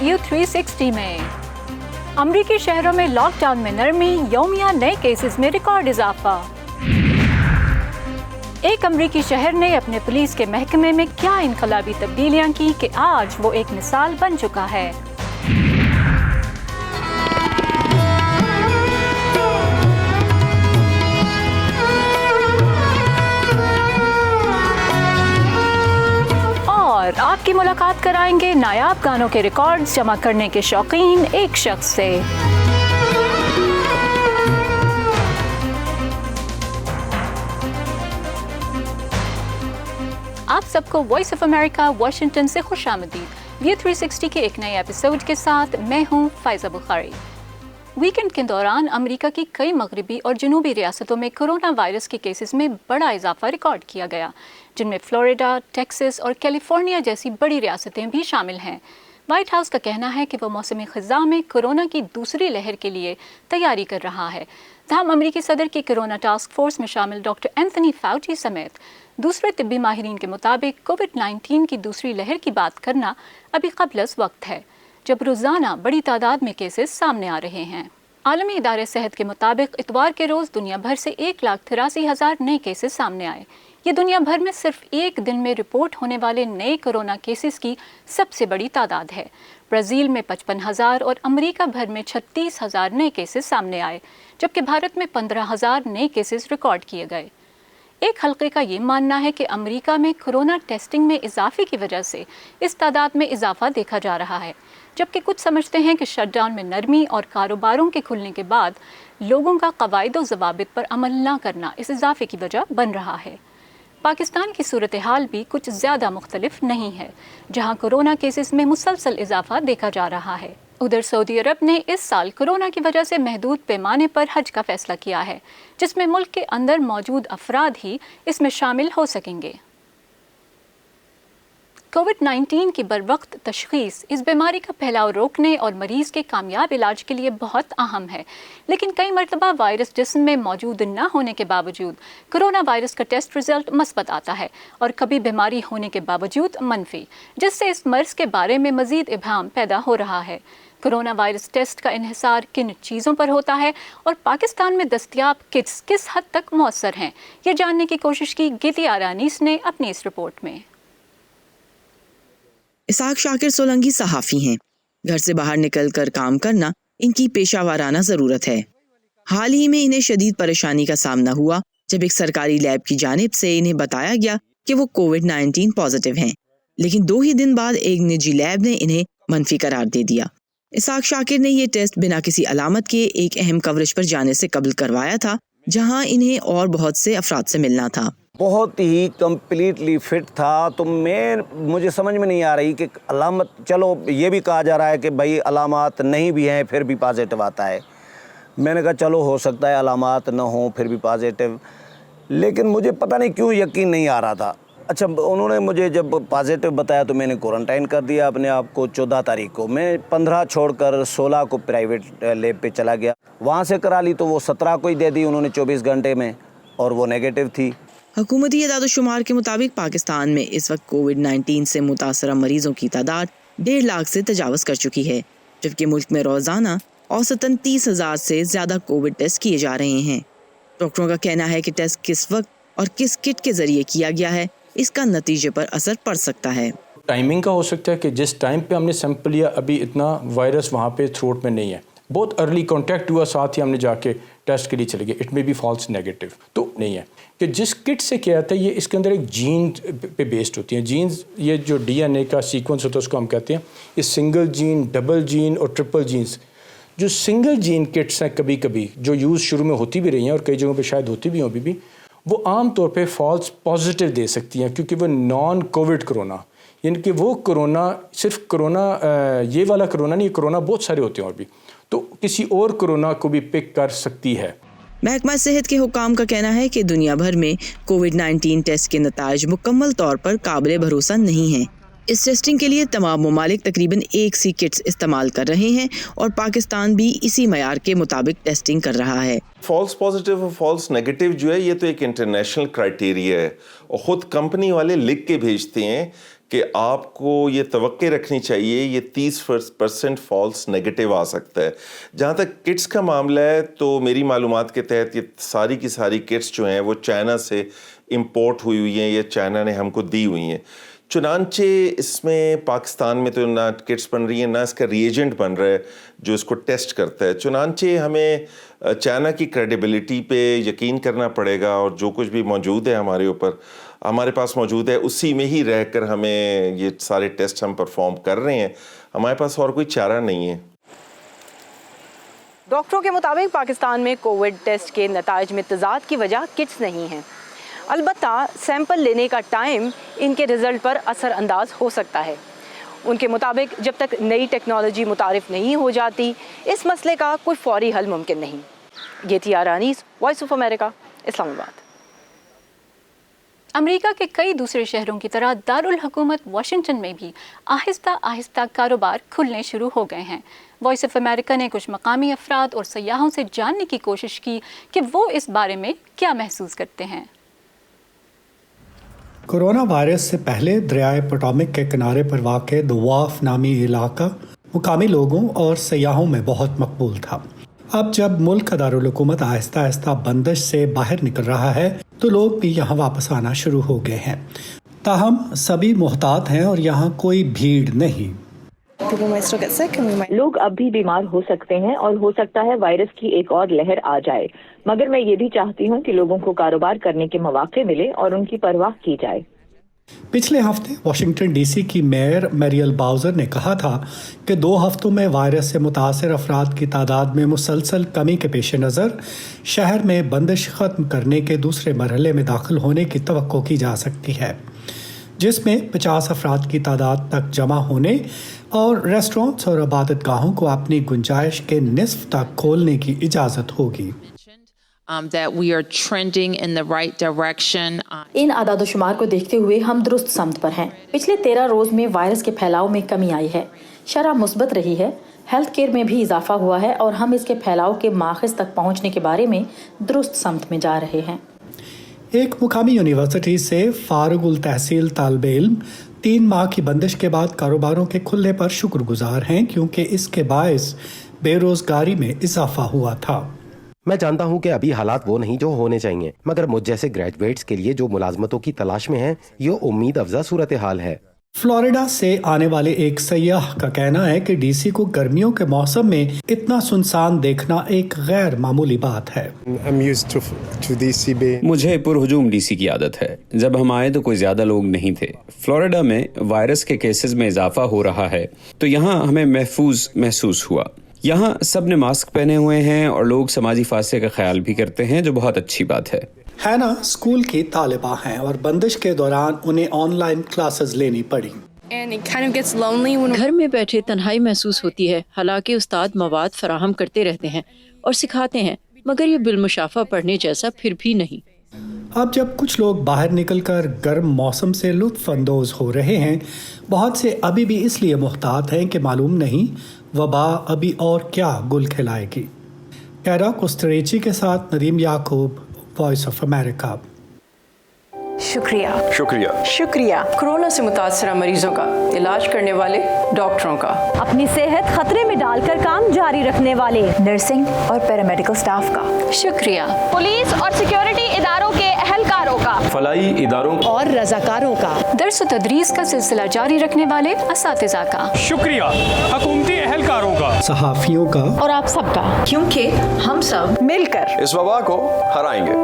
View 360 में। अमरीकी शहरों में लॉकडाउन में नरमी, यौमिया नए केसेस में रिकॉर्ड इजाफा। एक अमरीकी शहर ने अपने पुलिस के महकमे में क्या इनकलाबी तब्दीलियां की कि आज वो एक मिसाल बन चुका है। और आपकी मुलाकात कराएंगे नायाब गानों के रिकॉर्ड्स जमा करने के शौकीन एक शख्स से। आप सबको वॉइस ऑफ अमेरिका वाशिंगटन से खुशामदीद। व्यू 360 के एक नए एपिसोड के साथ मैं हूं फाइजा बुखारी। वीकेंड के दौरान अमेरिका की कई मगरबी और जनूबी रियासतों में कोरोना वायरस के केसेस में बड़ा इजाफा रिकॉर्ड किया गया, जिनमें फ्लोरिडा, टेक्सास और कैलिफोर्निया जैसी बड़ी रियासतें भी शामिल हैं। व्हाइट हाउस का कहना है कि वो मौसमी ख़ज़ा में कोरोना की दूसरी लहर के लिए तैयारी कर रहा है। तमाम अमरीकी सदर की कोरोना टास्क फोर्स में शामिल डॉक्टर एंथनी फाउची समेत दूसरे तिब्बी माहिरीन के मुताबिक कोविड-19 की दूसरी लहर की बात करना अभी क़ब्ल वक्त है, जब रोज़ाना बड़ी तादाद में केसेस सामने आ रहे हैं। आलमी इदारे सेहत के मुताबिक इतवार के रोज़ दुनिया भर से 1,83,000 नए केसेस सामने आए। ये दुनिया भर में सिर्फ एक दिन में रिपोर्ट होने वाले नए कोरोना केसेस की सबसे बड़ी तादाद है। ब्राज़ील में 55,000 और अमेरिका भर में 36,000 नए केसेस सामने आए, जबकि भारत में 15,000 नए केसेस रिकॉर्ड किए गए। एक हल्के का ये मानना है कि अमेरिका में कोरोना टेस्टिंग में इजाफे की वजह से इस तादाद में इजाफा देखा जा रहा है, जबकि कुछ समझते हैं कि शटडाउन में नरमी और कारोबारों के खुलने के बाद लोगों का कवायद व ज़वाबित पर अमल न करना इस इजाफे की वजह बन रहा है। पाकिस्तान की सूरत हाल भी कुछ ज़्यादा मुख्तलिफ नहीं है, जहाँ कोरोना केसेस में मुसलसल इजाफा देखा जा रहा है। उधर सऊदी अरब ने इस साल कोरोना की वजह से महदूद पैमाने पर हज का फैसला किया है, जिसमें मुल्क के अंदर मौजूद अफराद ही इसमें शामिल हो सकेंगे। कोविड-19 की बरवक्त तशख़ीस इस बीमारी का फैलाव रोकने और मरीज़ के कामयाब इलाज के लिए बहुत अहम है, लेकिन कई मरतबा वायरस जिस्म में मौजूद न होने के बावजूद कोरोना वायरस का टेस्ट रिज़ल्ट मस्बत आता है और कभी बीमारी होने के बावजूद मनफी, जिससे इस मर्ज़ के बारे में मज़ीद इबहम पैदा हो रहा है। कोरोना वायरस टेस्ट का इन्हिसार किन चीज़ों पर होता है और पाकिस्तान में दस्तयाब किट्स किस हद तक मौसर हैं, ये जानने की कोशिश की गिती आरानीस ने अपनी इस रिपोर्ट में। इसाक शाकिर सोलंकी सहाफ़ी हैं। घर से बाहर निकल कर काम करना इनकी पेशावराना ज़रूरत है। हाल ही में इन्हें शदीद परेशानी का सामना हुआ जब एक सरकारी लैब की जानिब से इन्हें बताया गया कि वो कोविड-19 पॉजिटिव हैं, लेकिन 2 ही दिन बाद एक निजी लैब ने इन्हें मनफी करार दे दिया। इसाक शाकिर ने ये टेस्ट बिना किसी अलामत के एक अहम कवरेज पर जाने से कबल करवाया था, जहां इन्हें और बहुत से अफराद से मिलना था। बहुत ही कम्प्लीटली फिट था, तो मुझे समझ में नहीं आ रही कि अलामत, चलो ये भी कहा जा रहा है कि भाई अलामात नहीं भी हैं फिर भी पॉजिटिव आता है। मैंने कहा चलो हो सकता है अलामात ना हो फिर भी पॉजिटिव, लेकिन मुझे पता नहीं क्यों यकीन नहीं आ रहा था। अच्छा, उन्होंने मुझे जब पॉजिटिव बताया तो मैंने क्वारंटाइन कर दिया अपने आप को 14 तारीख को। मैं 15 छोड़कर 16 को प्राइवेट लैब पे चला गया, वहाँ से करा ली तो वो 17 को ही दे दी उन्होंने 24 घंटे में, और वो नेगेटिव थी। हुकूमती इदाद-ओ-शुमार के मुताबिक पाकिस्तान में इस वक्त कोविड-19 से मुतासरा मरीजों की तादाद 1.5 लाख से तजावज़ कर चुकी है, जबकि मुल्क में रोज़ाना औसतन 30,000 से ज़्यादा कोविड टेस्ट किए जा रहे हैं। डॉक्टरों का कहना है कि टेस्ट किस वक्त और किस किट के ज़रिए किया गया है, इसका नतीजे पर असर पड़ सकता है। टाइमिंग का हो सकता है कि जिस टाइम पे हमने सैंपल लिया अभी इतना वायरस वहाँ पे थ्रोट में नहीं है, बहुत अर्ली कॉन्टैक्ट हुआ, साथ ही हमने जाके टेस्ट के लिए चले गए, it may be false negative, तो नहीं है कि जिस किट से क्या आता है ये इसके अंदर एक जीन पे बेस्ड होती हैं। जीन्स, ये जो DNA का सीक्वेंस होता है उसको हम कहते हैं ये सिंगल जीन, डबल जीन और ट्रिपल जीन्स। जो सिंगल जीन किट्स हैं कभी कभी जो यूज़ शुरू में होती भी रही हैं और कई जगहों पे शायद होती भी हों अभी भी, वो आम तौर पे फॉल्स पॉजिटिव दे सकती हैं, क्योंकि वो नॉन कोविड कोरोना, यानी कि वो कोरोना सिर्फ कोरोना, ये वाला कोरोना नहीं, कोरोना बहुत सारे होते हैं और भी, तो किसी और कोरोना को भी पिक कर सकती है। महकमा सेहत के हुकाम का कहना है कि दुनिया भर में कोविड-19 टेस्ट के नताइज मुकम्मल तौर पर काबिल भरोसा नहीं हैं। इस टेस्टिंग के लिए तमाम ममालिक तकरीबन एक सी किट्स इस्तेमाल कर रहे हैं और पाकिस्तान भी इसी मयार के मुताबिक टेस्टिंग कर रहा है। फॉल्स पॉजिटिव और फॉल्स नेगेटिव जो है ये तो एक इंटरनेशनल क्राइटेरिया है और ख़ुद कंपनी वाले लिख के भेजते हैं کہ آپ کو یہ توقع رکھنی چاہیے یہ 30% فالس نیگیٹو آ سکتا ہے. جہاں تک کٹس کا معاملہ ہے تو میری معلومات کے تحت یہ ساری کی ساری کٹس جو ہیں وہ چائنا سے امپورٹ ہوئی ہوئی ہیں یا چائنا نے ہم کو دی ہوئی ہیں. چنانچہ اس میں پاکستان میں تو نہ کٹس بن رہی ہیں نہ اس کا ری ایجنٹ بن رہا ہے جو اس کو ٹیسٹ کرتا ہے. چنانچہ ہمیں چائنا کی کریڈیبلٹی پہ یقین کرنا پڑے گا اور جو کچھ بھی موجود ہے ہمارے پاس موجود ہے اسی میں ہی رہ کر ہمیں یہ سارے ٹیسٹ ہم پرفارم کر رہے ہیں. ہمارے پاس اور کوئی چارہ نہیں ہے. ڈاکٹروں کے مطابق پاکستان میں کووڈ ٹیسٹ کے نتائج میں تضاد کی وجہ کٹس نہیں ہیں. البتہ سیمپل لینے کا ٹائم ان کے رزلٹ پر اثر انداز ہو سکتا ہے. ان کے مطابق جب تک نئی ٹیکنالوجی متعارف نہیں ہو جاتی اس مسئلے کا کوئی فوری حل ممکن نہیں. یہ تھی آرانیس، وائس آف امریکہ، اسلام آباد. امریکہ کے کئی دوسرے شہروں کی طرح دارالحکومت واشنگٹن میں بھی آہستہ آہستہ کاروبار کھلنے شروع ہو گئے ہیں. وائس آف امریکہ نے کچھ مقامی افراد اور سیاحوں سے جاننے کی کوشش کی کہ وہ اس بارے میں کیا محسوس کرتے ہیں. کورونا وائرس سے پہلے دریائے پوٹامک کے کنارے پر واقع دی وارف نامی علاقہ مقامی لوگوں اور سیاحوں میں بہت مقبول تھا. اب جب ملک کا دارالحکومت آہستہ آہستہ بندش سے باہر نکل رہا ہے تو لوگ بھی یہاں واپس آنا شروع ہو گئے ہیں. تاہم سبھی محتاط ہیں اور یہاں کوئی بھیڑ نہیں. لوگ اب بھی بیمار ہو سکتے ہیں اور ہو سکتا ہے وائرس کی ایک اور لہر آ جائے، مگر میں یہ بھی چاہتی ہوں کہ لوگوں کو کاروبار کرنے کے مواقع ملے اور ان کی پرواہ کی جائے. پچھلے ہفتے واشنگٹن ڈی سی کی میئر میریل باؤزر نے کہا تھا کہ 2 ہفتوں میں وائرس سے متاثر افراد کی تعداد میں مسلسل کمی کے پیش نظر شہر میں بندش ختم کرنے کے دوسرے مرحلے میں داخل ہونے کی توقع کی جا سکتی ہے، جس میں 50 افراد کی تعداد تک جمع ہونے اور ریسٹورانٹس اور عبادت گاہوں کو اپنی گنجائش کے نصف تک کھولنے کی اجازت ہوگی. That we are trending in the right direction. ان اعداد و شمار کو دیکھتے ہوئے ہم درست سمت پر ہیں. پچھلے 13 روز میں وائرس کے پھیلاؤ میں کمی آئی ہے، شرح مثبت رہی ہے، ہیلتھ کیئر میں بھی اضافہ ہوا ہے اور ہم اس کے پھیلاؤ کے ماخذ تک پہنچنے کے بارے میں درست سمت میں جا رہے ہیں. ایک مقامی یونیورسٹی سے فارغ التحصیل طالب علم 3 ماہ کی بندش کے بعد کاروباروں کے کھلنے پر شکر گزار ہیں کیونکہ اس کے باعث بے روزگاری میں اضافہ ہوا تھا. میں جانتا ہوں کہ ابھی حالات وہ نہیں جو ہونے چاہیے، مگر مجھ جیسے گریجویٹس کے لیے جو ملازمتوں کی تلاش میں ہیں یہ امید افزا صورتحال ہے. فلوریڈا سے آنے والے ایک سیاح کا کہنا ہے کہ ڈی سی کو گرمیوں کے موسم میں اتنا سنسان دیکھنا ایک غیر معمولی بات ہے. مجھے پرہجوم ڈی سی کی عادت ہے. جب ہم آئے تو کوئی زیادہ لوگ نہیں تھے. فلوریڈا میں وائرس کے کیسز میں اضافہ ہو رہا ہے تو یہاں ہمیں محفوظ محسوس ہوا. یہاں سب نے ماسک پہنے ہوئے ہیں اور لوگ سماجی فاصلے کا خیال بھی کرتے ہیں جو بہت اچھی بات ہے. ہینا اسکول کی طالبہ ہیں اور بندش کے دوران انہیں آن لائن کلاسز لینی پڑی. گھر میں بیٹھے تنہائی محسوس ہوتی ہے، حالانکہ استاد مواد فراہم کرتے رہتے ہیں اور سکھاتے ہیں، مگر یہ بالمشافہ پڑھنے جیسا پھر بھی نہیں. اب جب کچھ لوگ باہر نکل کر گرم موسم سے لطف اندوز ہو رہے ہیں، بہت سے ابھی بھی اس لیے محتاط ہیں کہ معلوم نہیں وبا ابھی اور کیا گل کھلائے گی. کیرا کوستریچی کے ساتھ ندیم یعقوب، وائس آف امریکہ. شکریہ. کورونا سے متاثرہ مریضوں کا علاج کرنے والے ڈاکٹروں کا، اپنی صحت خطرے میں ڈال کر کام جاری رکھنے والے نرسنگ اور پیرامیڈیکل سٹاف کا شکریہ. پولیس اور سیکیورٹی اداروں کے اہلکاروں کا، فلاحی اداروں اور رضاکاروں کا، درس و تدریس کا سلسلہ جاری رکھنے والے اساتذہ کا شکریہ. حکومتی اہلکاروں کا، صحافیوں کا، اور آپ سب کا، کیونکہ ہم سب مل کر اس وبا کو ہرائیں گے.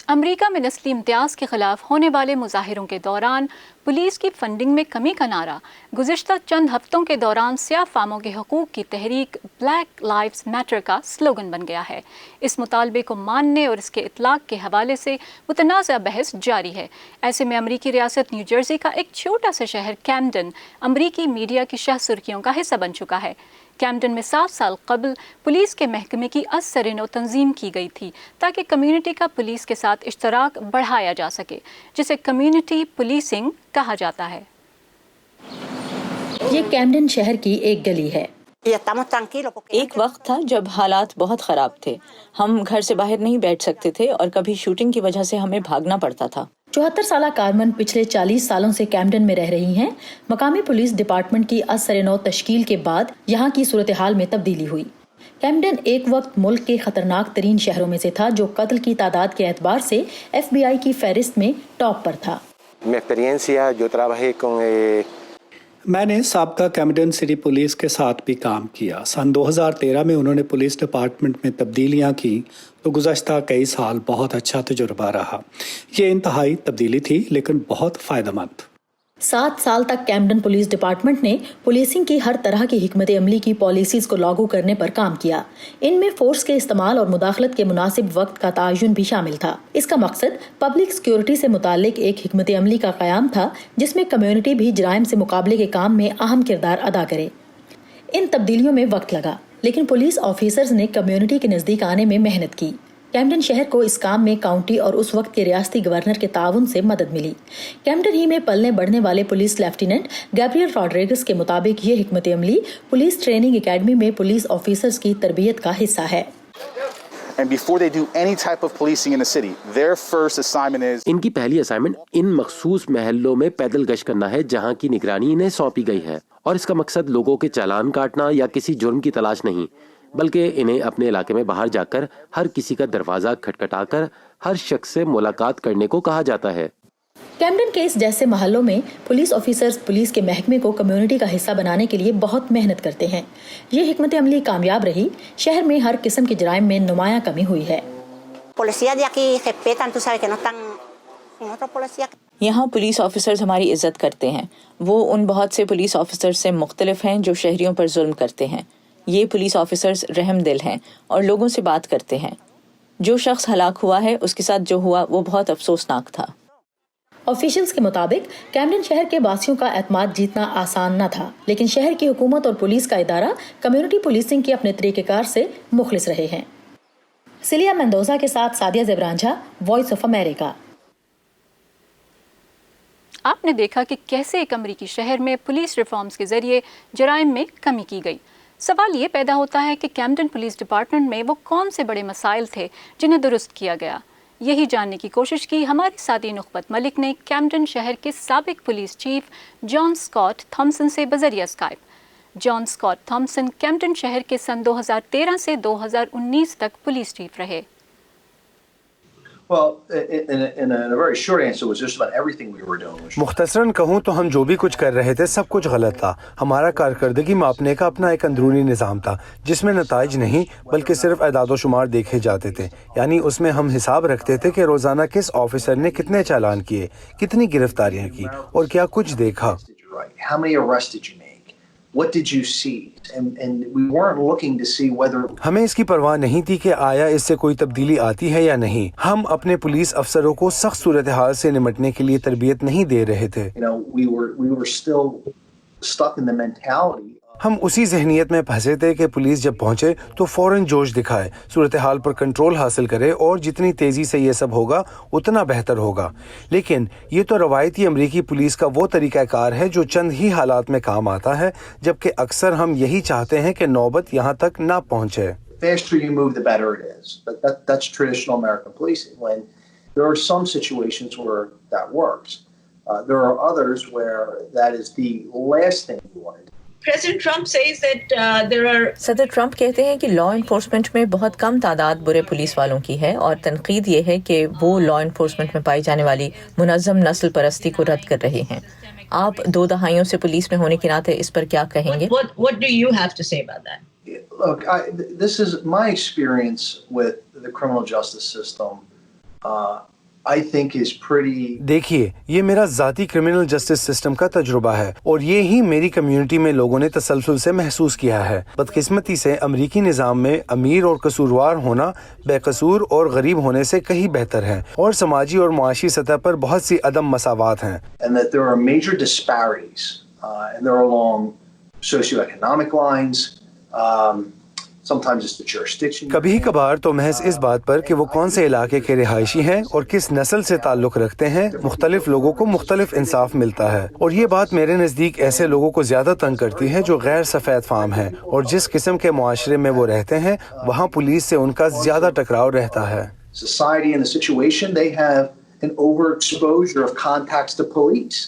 امریکہ میں نسلی امتیاز کے خلاف ہونے والے مظاہروں کے دوران پولیس کی فنڈنگ میں کمی کا نعرہ گزشتہ چند ہفتوں کے دوران سیاہ فاموں کے حقوق کی تحریک بلیک لائیوز میٹر کا سلوگن بن گیا ہے. اس مطالبے کو ماننے اور اس کے اطلاق کے حوالے سے متنازع بحث جاری ہے. ایسے میں امریکی ریاست نیو جرسی کا ایک چھوٹا سا شہر کیمڈن امریکی میڈیا کی شہ سرخیوں کا حصہ بن چکا ہے. کیمڈن میں 7 سال قبل پولیس کے محکمے کی از سر نو تنظیم کی گئی تھی تاکہ کمیونٹی کا پولیس کے ساتھ اشتراک بڑھایا جا سکے، جسے کمیونٹی پولیسنگ کہا جاتا ہے. یہ کیمڈن شہر کی ایک گلی ہے. ایک وقت تھا جب حالات بہت خراب تھے. ہم گھر سے باہر نہیں بیٹھ سکتے تھے اور کبھی شوٹنگ کی وجہ سے ہمیں بھاگنا پڑتا تھا. 74 साला कारमन पिछले 40 सालों से कैम्पटन में रह रही हैं। मकामी पुलिस डिपार्टमेंट की असर-ए-नौ तश्कील के बाद यहाँ की सूरत हाल में तब्दीली हुई। कैम्पटन एक वक्त मुल्क के खतरनाक तरीन शहरों में से था, जो कत्ल की तादाद के एतबार से FBI की फहरिस्त में टॉप पर था। मैंने साबका कैम्पटन सिटी पुलिस के साथ भी काम किया। सन 2013 में उन्होंने पुलिस डिपार्टमेंट में तब्दीलियां की तो गुज़श्ता कई साल बहुत अच्छा तजुर्बा रहा। ये इंतहाई तब्दीली थी लेकिन बहुत फ़ायदेमंद। 7 साल तक कैम्पटन पुलिस डिपार्टमेंट ने पुलिसिंग की हर तरह की हिकमत अमली की पॉलिसीज को लागू करने पर काम किया। इनमें फोर्स के इस्तेमाल और मुदाखलत के मुनासिब वक्त का तयन भी शामिल था। इसका मकसद पब्लिक सिक्योरिटी से मुताल्लिक एक हिकमत अमली का क़याम था, जिसमें कम्युनिटी भी जराइम से मुकाबले के काम में अहम किरदार अदा करे। इन तब्दीलियों में वक्त लगा, लेकिन पुलिस ऑफिसर्स ने कम्युनिटी के नज़दीक आने में मेहनत की। कैम्पटन शहर को इस काम में काउंटी और उस वक्त के रियासती गवर्नर के ताउन से मदद मिली। कैम्पटन ही में पलने बढ़ने वाले पुलिस लेफ्टिनेंट गैब्रियल रॉड्रिगस के मुताबिक ये हिकमत अमली पुलिस ट्रेनिंग एकेडमी में पुलिस ऑफिसर्स की तरबियत का हिस्सा है। And before they do any type of policing in the city, their first assignment is इनकी पहली असाइनमेंट इन मखसूस महलों में पैदल गश्त करना है जहां की निगरानी इन्हें सौंपी गई है, और इसका मकसद लोगों के चालान काटना या किसी जुर्म की तलाश नहीं, बल्कि इन्हें अपने इलाके में बाहर जाकर हर किसी का दरवाजा खटखटाकर हर शख्स से मुलाकात करने को कहा जाता है। कैम्पटन केस जैसे महलों में पुलिस ऑफिसर्स पुलिस के महकमे को कम्युनिटी का हिस्सा बनाने के लिए बहुत मेहनत करते हैं। ये हिकमत अमली कामयाब रही। शहर में हर किस्म के जराइम में नुमाया कमी हुई है। यहाँ पुलिस ऑफिसर्स हमारी इज्जत करते हैं। वो उन बहुत से पुलिस ऑफिसर्स से मुख्तलिफ हैं जो शहरियों पर जुल्म करते हैं। ये पुलिस ऑफिसर्स रहम दिल हैं और लोगों से बात करते हैं। जो शख्स हलाक हुआ है उसके साथ जो हुआ वो बहुत अफसोसनाक था। ऑफिशियल्स के मुताबिक कैम्पटन शहर के वासियों का एतमाद जीतना आसान न था, लेकिन शहर की हुकूमत और पुलिस का इदारा कम्युनिटी पुलिसिंग के अपने तरीक़ेकार से मुखलिस रहे हैं। सिलिया मेंडोजा के साथ सादिया ज़ेबरांझा, वॉइस ऑफ अमेरिका। आपने देखा कि कैसे एक अमरीकी शहर में पुलिस रिफॉर्म्स के जरिए जराइम में कमी की गई। सवाल ये पैदा होता है कि कैम्पटन पुलिस डिपार्टमेंट में वो कौन से बड़े मसाइल थे जिन्हें दुरुस्त किया गया। यही जानने की कोशिश की हमारी साथी नुखबत मलिक ने कैम्पटन शहर के साबिक police chief John Scott Thompson से बजरिया Skype. John Scott Thompson Kempton शहर के सन 2013 से 2019 तक पुलिस चीफ रहे। मुख्तसरन कहूँ तो हम जो भी कुछ कर रहे थे सब कुछ गलत था। हमारा कारकर्दगी मापने का अपना एक अंदरूनी निज़ाम था जिसमें नताइज नहीं बल्कि सिर्फ अदाद शुमार देखे जाते थे। यानी उसमें हम हिसाब रखते थे कि रोज़ाना किस ऑफिसर ने कितने चालान किए, कितनी गिरफ्तारियाँ की और क्या कुछ देखा। What did you see? And we weren't looking to see whether हमें इसकी परवाह नहीं थी कि आया इससे कोई तब्दीली आती है या नहीं। हम अपने पुलिस अफसरों को सख्त सूरत हाल से निपटने के लिए तरबियत नहीं दे रहे थे। we were still stuck in the mentality. हम उसी जहनियत में फंसे थे कि पुलिस जब पहुंचे तो फौरन जोश दिखाए, सूरत हाल पर कंट्रोल हासिल करे और जितनी तेजी से ये सब होगा उतना बेहतर होगा। लेकिन ये तो रवायती अमरीकी पुलिस का वो तरीक़ाकार है जो चंद ही हालात में काम आता है, जबकि अक्सर हम यही चाहते हैं कि नौबत यहाँ तक ना पहुँचे। faster you move, the better it is. But that's traditional American policing. When there are some situations where that works, there are others where that is the last thing you want to do. सदर Trump कहते हैं कि law enforcement में बहुत कम तादाद बुरे police वालों की है और तनकीद ये है कि वो लॉ इन्फोर्समेंट में पाई जाने वाली मुनज़्ज़म नस्ल परस्ती को रद्द कर रहे हैं। आप 2 दहाइयों से पुलिस में होने के नाते इस पर क्या कहेंगे? What do you have to say about that? Look, this is my experience with the criminal justice system. I think is pretty. देखिए, ये मेरा ज़ाती क्रिमिनल जस्टिस सिस्टम का तजुर्बा है और ये ही मेरी कम्युनिटी में लोगों ने तसलसल से महसूस किया है। बदकिस्मती से अमरीकी निज़ाम में अमीर और कसूरवार होना बेकसूर और गरीब होने से कहीं बेहतर है और समाजी और मुआशी सतह पर बहुत सी अदम मसावात हैं। And that there are major disparities and they're along socioeconomic lines. कभी कभार तो महज इस बात पर कि वो कौन से इलाके के रिहायशी हैं और किस नस्ल से ताल्लुक रखते हैं, मुख्तलिफ लोगों को मुख्तलिफ इंसाफ मिलता है। और ये बात मेरे नज़दीक ऐसे लोगों को ज़्यादा तंग करती है जो गैर सफ़ेद फाम हैं और जिस किस्म के मुआशरे में वो रहते हैं वहाँ पुलिस से उनका ज़्यादा टकराव रहता है। Society and the situation, they have an overexposure of contacts to police.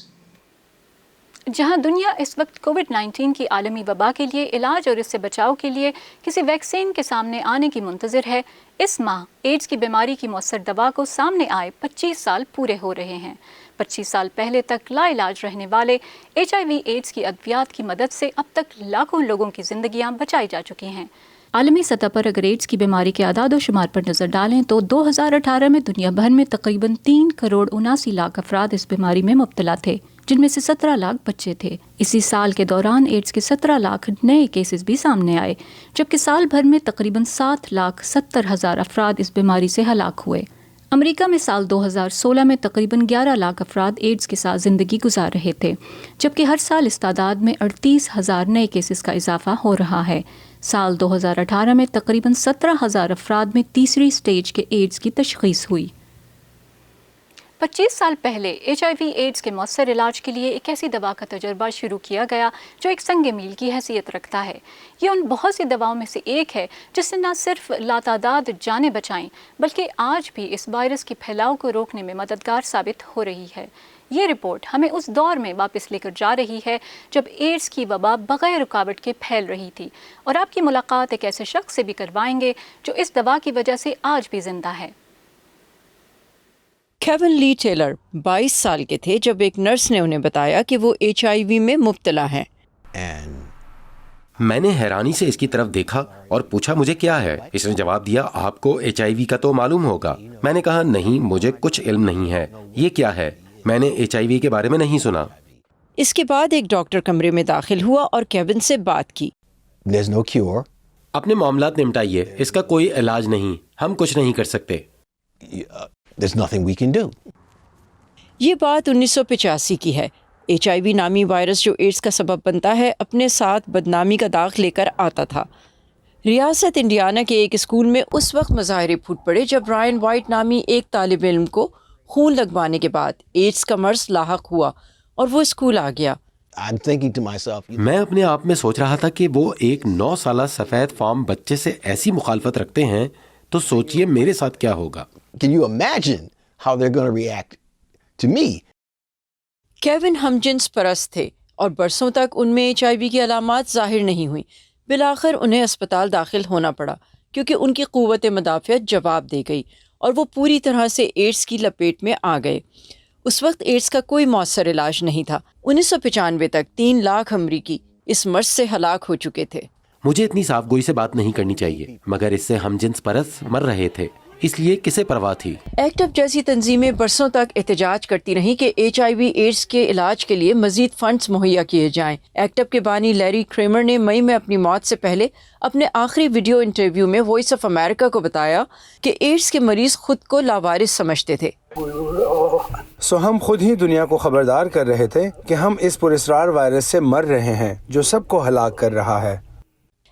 जहां दुनिया इस वक्त कोविड-19 की आलमी वबा के लिए इलाज और इससे बचाव के लिए किसी वैक्सीन के सामने आने की मुंतज़िर है, इस माह एड्स की बीमारी की मौसर दवा को सामने आए 25 साल पूरे हो रहे हैं। 25 साल पहले तक लाइलाज रहने वाले HIV एड्स की अद्वियात की मदद से अब तक लाखों लोगों की जिंदगियां बचाई जा चुकी हैं। आलमी सतह पर अगर एड्स की बीमारी के आदाद व शुमार पर नज़र डालें तो 2018 में दुनिया भर में तकरीबन 3,79,00,000 अफराद इस बीमारी में मुब्तला थे, जिनमें से 17 लाख बच्चे थे। इसी साल के दौरान एड्स के 17 लाख नए केसेस भी सामने आए, जबकि साल भर में तकरीबन 7,70,000 अफराद इस बीमारी से हलाक हुए। अमेरिका में साल 2016 में तकरीबन 11 लाख अफराद एड्स के साथ ज़िंदगी गुजार रहे थे, जबकि हर साल इस तादाद में 38,000 नए केसेस का इजाफा हो रहा है। साल 2018 में तकरीबन 17,000 अफराद में तीसरी स्टेज के एड्स की तशख़ीस हुई। 25 साल पहले HIV एड्स के मौसर इलाज के लिए एक ऐसी दवा का तजर्बा शुरू किया गया जो एक संग मील की हैसियत रखता है। ये उन बहुत सी दवाओं में से एक है जिसने न सिर्फ लातादाद जानें बचाईं, बल्कि आज भी इस वायरस के फैलाव को रोकने में मददगार साबित हो रही है। ये रिपोर्ट हमें उस दौर में वापस लेकर जा रही है जब एड्स की वबा बगैर रुकावट के फैल रही थी, और आपकी मुलाकात एक ऐसे शख्स से भी करवाएंगे जो इस दवा की वजह से आज भी जिंदा है। केविन ली टेलर 22 साल के थे जब एक नर्स ने उन्हें बताया कि वो HIV में मुब्तला हैं। मैंने हैरानी से इसकी तरफ देखा और पूछा मुझे क्या है। इसने जवाब दिया, आपको HIV का तो मालूम होगा। मैंने कहा नहीं, मुझे कुछ इल्म नहीं है। ये क्या है? मैंने HIV के बारे में नहीं सुना। इसके बाद एक डॉक्टर कमरे में दाखिल हुआ और केविन से बात की। There's no cure. अपने मामलात निपटाइए, इसका कोई इलाज नहीं, हम कुछ नहीं कर सकते। There's nothing we can do. ये बात 1985 की है। HIV नामी वायरस जो एड्स का सबब बनता है, अपने साथ बदनामी का दाग लेकर आता था। रियासत इंडियाना के एक स्कूल में उस वक्त मुजाहरे फूट पड़े जब रायन वाइट नामी एक तालिब इल्म को खून लगवाने के बाद एड्स का मर्ज लाहक हुआ और वो स्कूल आ गया। I'm thinking to myself, मैं अपने आप में सोच रहा था कि वो एक 9 साला सफ़ेद फार्म बच्चे से ऐसी मुखालफत रखते हैं, तो सोचिए मेरे साथ क्या होगा। Can you imagine how they're going to react to me? Kevin हमजिन्स परस्त थे और बरसों तक उनमें HIV की अलामात जाहिर नहीं हुई। बिलाखिर उन्हें अस्पताल दाखिल होना पड़ा क्योंकि उनकी क़ुव्वत मदाफ़ियत जवाब दे गई और वो पूरी तरह से एड्स की लपेट में आ गए। उस वक्त एड्स का कोई मौसर इलाज नहीं था। 1995 तक 3 लाख अमरीकी इस मर्ज से हलाक हो चुके थे। मुझे इतनी साफगोई से बात नहीं करनी चाहिए, मगर इससे हमजिन्स परस्त मर रहे थे, इसलिए किसे परवाह थी। एक्ट अप जैसी तंजीमें बरसों तक एहतजाज करती रहीं कि HIV एड्स के इलाज के लिए मजीद फंड्स मुहैया किए जाएं। एक्ट अप के बानी लैरी क्रेमर ने मई में अपनी मौत से पहले अपने आखिरी वीडियो इंटरव्यू में वॉइस ऑफ अमेरिका को बताया कि एड्स के मरीज खुद को लावारिस समझते थे। सो हम खुद ही दुनिया को खबरदार कर रहे थे कि हम इस पुरस्रार वायरस से मर रहे हैं जो सबको हलाक कर रहा है।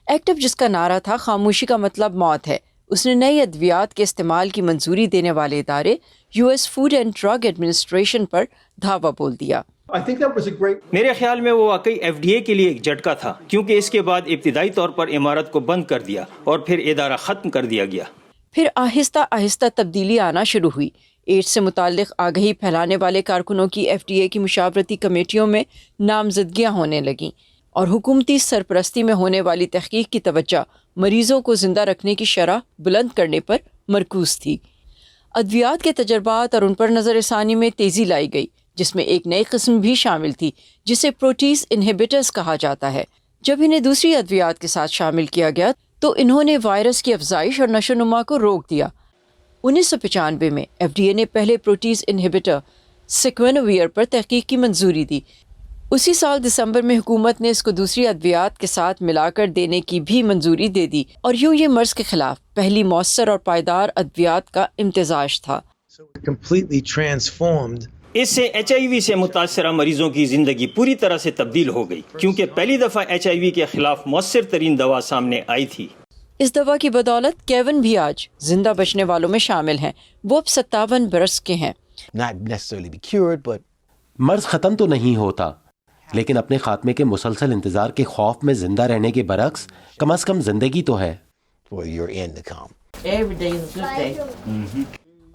एक्ट अप जिसका नारा था खामोशी का मतलब मौत है, उसने नई अद्वियात के इस्तेमाल की मंजूरी देने वाले इदारे US food and drug administration पर धावा बोल दिया। मेरे ख्याल में वो वाकई FDA के लिए एक झटका था, क्योंकि इसके बाद इब्तिदाई तौर पर इमारत को बंद कर दिया और फिर इदारा ख़त्म कर दिया गया। फिर आहिस्ता आहिस्ता तब्दीली आना शुरू हुई। एड्स से मुताल्लिक आगही फैलाने वाले कारकुनों की FDA की मुशावरती कमेटियों में नामजदगियाँ होने लगीं और हुकूमती सरपरस्ती में होने वाली तहकीक की तवज्जो मरीजों को जिंदा रखने की शरह बुलंद करने पर मरकूज थी। अद्वियात के तजर्बात और उन पर नज़रसानी में तेज़ी लाई गई, जिसमें एक नई किस्म भी शामिल थी जिसे प्रोटीज इनहिबिटर्स कहा जाता है। जब इन्हें दूसरी अद्वियात के साथ शामिल किया गया तो इन्होंने वायरस की अफजाइश और नशोनुमा को रोक दिया। 1995 में FDA ने पहले प्रोटीज इनहिबिटर सिक्वेनोवियर पर तहकीक की मंजूरी दी। उसी साल दिसंबर में हुकूमत ने इसको दूसरी अद्वियात के साथ मिलाकर देने की भी मंजूरी दे दी और यूं ये मर्ज के खिलाफ पहली मौसर और पायदार अद्वियात का इम्तिजाज था। इससे HIV से मुतासरा मरीजों की जिंदगी पूरी तरह से तब्दील हो गई, क्योंकि पहली दफ़ा HIV के खिलाफ मौसर तरीन दवा सामने आई थी। इस दवा की बदौलत केविन भी आज जिंदा बचने वालों में शामिल हैं। वो अब 57 बरस के हैं। मर्ज खत्म तो नहीं होता, लेकिन अपने खात्मे के मुसलसल इंतजार के खौफ में जिंदा रहने के बरक्स कम से कम जिंदगी तो है।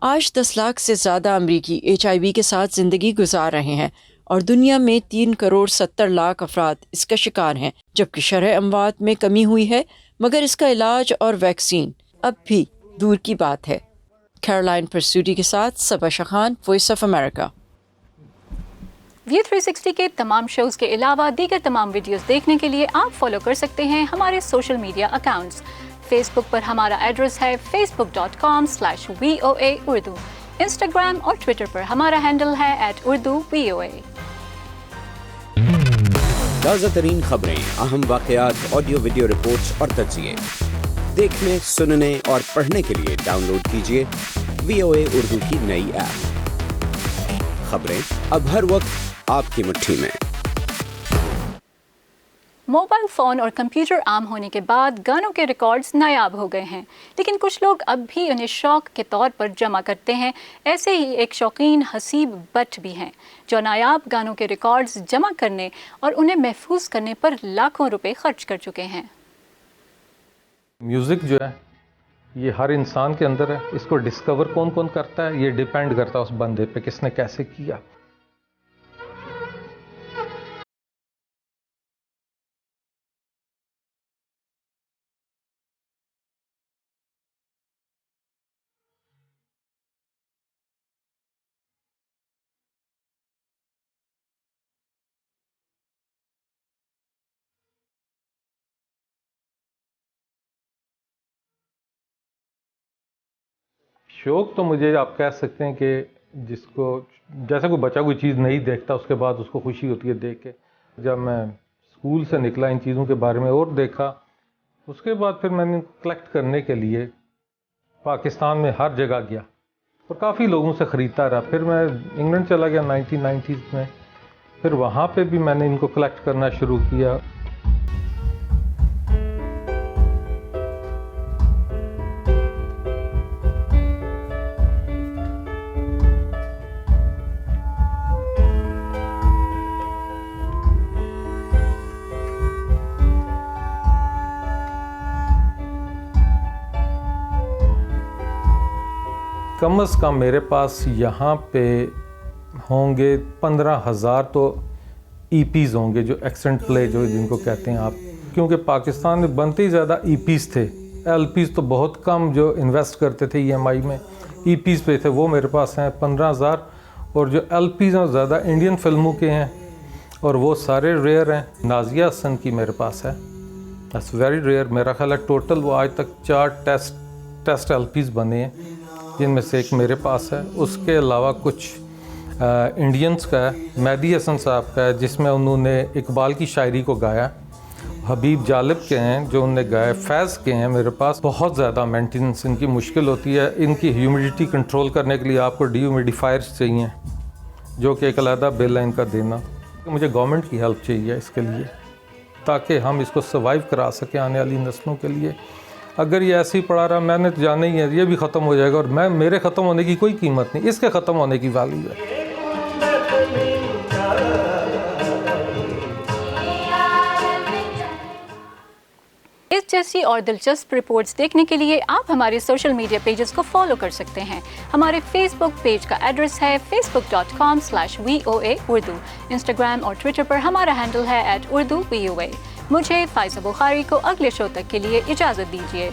آج 10 لاکھ سے زیادہ امریکی HIV کے ساتھ زندگی گزار رہے ہیں اور دنیا میں 3 کروڑ 70 لاکھ افراد اس کا شکار ہیں، جبکہ شرح اموات میں کمی ہوئی ہے، مگر اس کا علاج اور ویکسین اب بھی دور کی بات ہے۔ کیرولائن پرسوٹی کے ساتھ صبا شخان، وائس آف امریکہ۔ ویو 360 کے تمام شوز کے علاوہ دیگر تمام ویڈیوز دیکھنے کے لیے آپ فالو کر سکتے ہیں ہمارے سوشل میڈیا اکاؤنٹس۔ فیس بک پر ہمارا ایڈریس ہے facebook.com/VOA Urdu۔ انسٹاگرام اور ٹویٹر پر ہمارا ہینڈل ہے @UrduVOA۔ تازہ ترین خبریں، اہم واقعات، آڈیو ویڈیو رپورٹس اور تجزیے دیکھنے، سننے اور پڑھنے کے لیے ڈاؤن لوڈ کیجیے VOA اردو کی نئی ایپ۔ خبریں اب ہر وقت آپ کی مٹھی میں۔ موبائل فون اور کمپیوٹر عام ہونے کے بعد گانوں کے ریکارڈز نایاب ہو گئے ہیں، لیکن کچھ لوگ اب بھی انہیں شوق کے طور پر جمع کرتے ہیں۔ ایسے ہی ایک شوقین حسیب بٹ بھی ہیں جو نایاب گانوں کے ریکارڈز جمع کرنے اور انہیں محفوظ کرنے پر لاکھوں روپے خرچ کر چکے ہیں۔ میوزک جو ہے یہ ہر انسان کے اندر ہے، اس کو ڈسکور کون کون کرتا ہے یہ ڈیپینڈ کرتا ہے اس بندے پہ، کس نے کیسے کیا۔ شوق تو مجھے آپ کہہ سکتے ہیں کہ جس کو جیسے کوئی بچہ کوئی چیز نہیں دیکھتا اس کے بعد اس کو خوشی ہوتی ہے دیکھ کے۔ جب میں اسکول سے نکلا ان چیزوں کے بارے میں اور دیکھا، اس کے بعد پھر میں نے کلیکٹ کرنے کے لیے پاکستان میں ہر جگہ گیا اور کافی لوگوں سے خریدتا رہا۔ پھر میں انگلینڈ چلا گیا 1990s میں، پھر وہاں پہ بھی میں نے ان کو کلیکٹ کرنا شروع کیا۔ کم از کم میرے پاس یہاں پہ ہوں گے 15,000 تو ای پیز ہوں گے، جو ایکسنٹ پلے جو جن کو کہتے ہیں آپ، کیونکہ پاکستان میں بنتے ہی زیادہ ای پیز تھے، ایل پیز تو بہت کم جو انویسٹ کرتے تھے EMI میں، ای پیز پہ تھے، وہ میرے پاس ہیں 15,000، اور جو ایل پیز ہیں زیادہ انڈین فلموں کے ہیں اور وہ سارے ریئر ہیں۔ نازیہ حسن کی میرے پاس ہے، دیٹس ویری ریئر۔ میرا خیال ہے ٹوٹل وہ آج تک 4 ٹیسٹ ایل پیز بنے ہیں، جن میں سے ایک میرے پاس ہے۔ اس کے علاوہ کچھ انڈینس کا ہے، مہدی حسن صاحب کا ہے جس میں انہوں نے اقبال کی شاعری کو گایا، حبیب جالب کے ہیں جو انہوں نے گائے، فیض کے ہیں میرے پاس۔ بہت زیادہ مینٹیننس ان کی مشکل ہوتی ہے، ان کی ہیومیڈیٹی کنٹرول کرنے کے لیے آپ کو ڈی ہیومیڈیفائرس چاہیے، جو کہ ایک علیحدہ بل ہے ان کا دینا۔ مجھے گورنمنٹ کی ہیلپ چاہیے اس کے لیے تاکہ ہم اس کو سروائیو کرا سکیں آنے والی نسلوں کے لیے۔ اگر یہ ایسے ہی پڑا رہا، میں نے جانا ہی ہے یہ بھی ختم ہو جائے گا، اور میرے ختم ہونے کی کوئی قیمت نہیں، اس کے ختم ہونے کی ویلیو ہے۔ اس جیسی اور دلچسپ رپورٹس دیکھنے کے لیے آپ ہمارے سوشل میڈیا پیجز کو فالو کر سکتے ہیں۔ ہمارے فیس بک پیج کا ایڈریس ہے facebook.com/VOA Urdu۔ انسٹاگرام اور ٹویٹر پر ہمارا ہینڈل ہے @UrduVOA۔ مجھے فائزہ بخاری کو اگلے شو تک کے لیے اجازت دیجیے۔